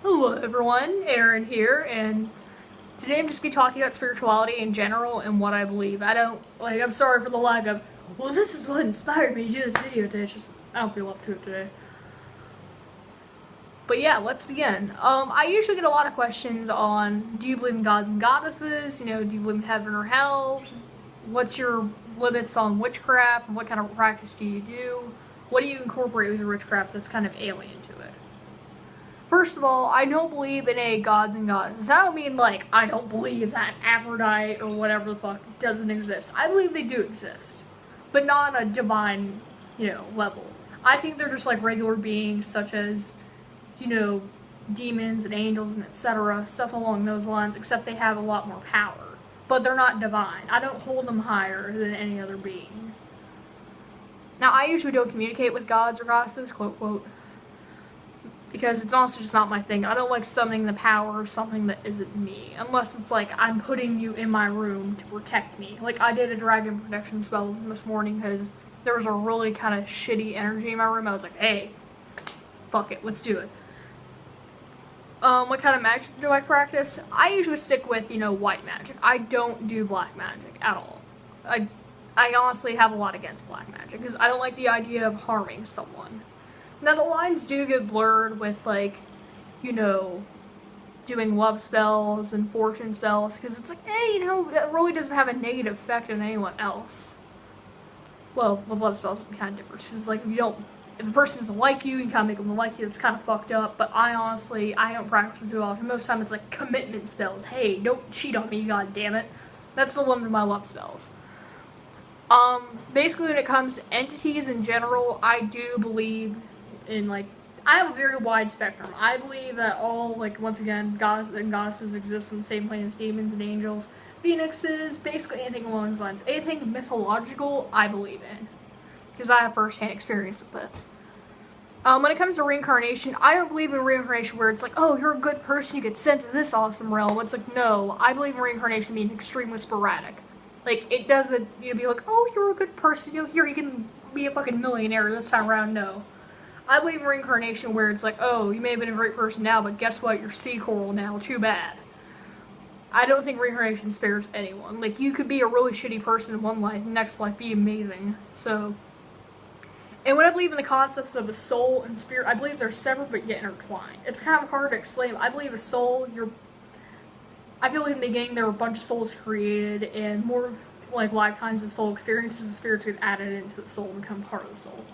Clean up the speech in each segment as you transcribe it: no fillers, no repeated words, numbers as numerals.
Hello everyone, Aaron here, and today I'm just be talking about spirituality in general and what I believe. I'm sorry for the lack of, well, this is what inspired me to do this video today. It's just, I don't feel up to it today. But yeah, let's begin. I usually get a lot of questions on, do you believe in gods and goddesses? Do you believe in heaven or hell? What's your limits on witchcraft? What kind of practice do you do? What do you incorporate with your witchcraft that's kind of alien to it? First of all, I don't believe in any gods and goddesses. I don't mean like I don't believe that Aphrodite or whatever the fuck doesn't exist. I believe they do exist, but not on a divine, level. I think they're just like regular beings such as, demons and angels and etc. Stuff along those lines, except they have a lot more power. But they're not divine. I don't hold them higher than any other being. Now, I usually don't communicate with gods or goddesses, quote, quote, because it's honestly just not my thing. I don't like summoning the power of something that isn't me, unless it's like I'm putting you in my room to protect me. Like, I did a dragon protection spell this morning because there was a really kind of shitty energy in my room. I was like, hey, fuck it, let's do it. What kind of magic do I practice? I usually stick with, white magic. I don't do black magic at all. I honestly have a lot against black magic because I don't like the idea of harming someone. Now, the lines do get blurred with, like, doing love spells and fortune spells, because it's like, hey, that really doesn't have a negative effect on anyone else. Well, with love spells, it's kind of different. It's like, if a person doesn't like you, you kind of make them like you, it's kind of fucked up, but I don't practice it too often. Most of the time, it's like commitment spells. Hey, don't cheat on me, god damn it. That's the limit of my love spells. Basically, when it comes to entities in general, I do believe in, like, I have a very wide spectrum. I believe that all, like, once again, gods and goddesses exist on the same plane as demons and angels, phoenixes, basically anything along those lines. Anything mythological, I believe in, because I have first-hand experience with it. When it comes to reincarnation, I don't believe in reincarnation where it's like, oh, you're a good person, you get sent to this awesome realm. It's like, no, I believe in reincarnation being extremely sporadic. Like, it doesn't, be like, oh, you're a good person, here, you can be a fucking millionaire this time around, no. I believe in reincarnation where it's like, oh, you may have been a great person now, but guess what, you're sea coral now, too bad. I don't think reincarnation spares anyone. Like, you could be a really shitty person in one life, next life be amazing, so. And when I believe in the concepts of a soul and spirit, I believe they're separate but yet intertwined. It's kind of hard to explain. I believe a soul, I feel like in the beginning there were a bunch of souls created, and more like lifetimes of soul experiences, the spirits get added into the soul and become part of the soul.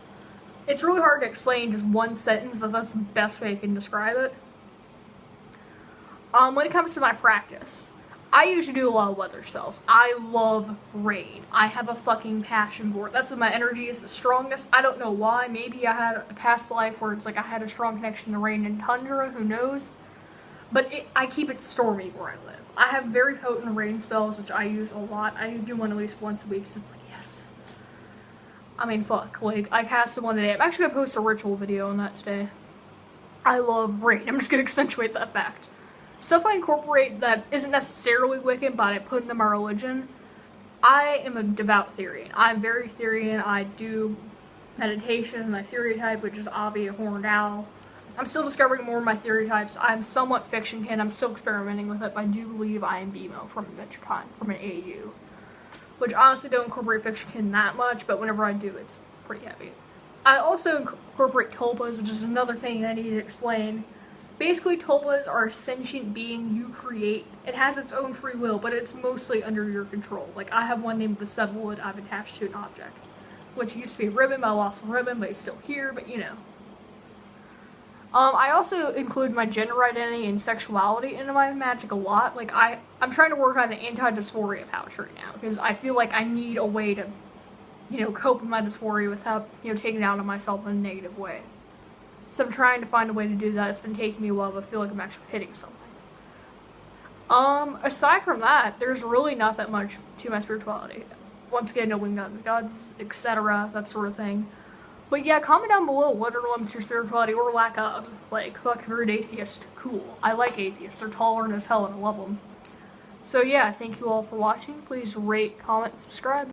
It's really hard to explain just one sentence, but that's the best way I can describe it. When it comes to my practice, I usually do a lot of weather spells. I love rain. I have a fucking passion for it. That's when my energy is the strongest. I don't know why. Maybe I had a past life where it's like I had a strong connection to rain and tundra, who knows? But I keep it stormy where I live. I have very potent rain spells, which I use a lot. I do one at least once a week, so it's like, yes. I mean, fuck, like, I casted one today. I'm actually gonna post a ritual video on that today. I love rain. I'm just gonna accentuate that fact. Stuff I incorporate that isn't necessarily Wiccan, but I put into my religion. I am a devout Therian. I'm very Therian. I do meditation, my theory type, which is Avi, a horned owl. I'm still discovering more of my theory types. I'm somewhat fiction kin. I'm still experimenting with it, but I do believe I am BMO from Adventure Time, from an AU. Which honestly don't incorporate fiction kin that much, but whenever I do, it's pretty heavy. I also incorporate tulpas, which is another thing I need to explain. Basically, tulpas are a sentient being you create. It has its own free will, but it's mostly under your control. Like, I have one named the Settlewood I've attached to an object, which used to be a ribbon, but I lost the ribbon, but it's still here, but I also include my gender identity and sexuality into my magic a lot. Like, I'm trying to work on an anti-dysphoria pouch right now, because I feel like I need a way to, cope with my dysphoria without, taking it out on myself in a negative way. So I'm trying to find a way to do that. It's been taking me a while, but I feel like I'm actually hitting something. Aside from that, there's really not that much to my spirituality. Once again, no winged gods, etc., that sort of thing. But yeah, comment down below what are limits to your spirituality or lack of. Like, fuck, if you're an atheist, cool. I like atheists. They're tolerant as hell and I love them. So yeah, thank you all for watching. Please rate, comment, and subscribe.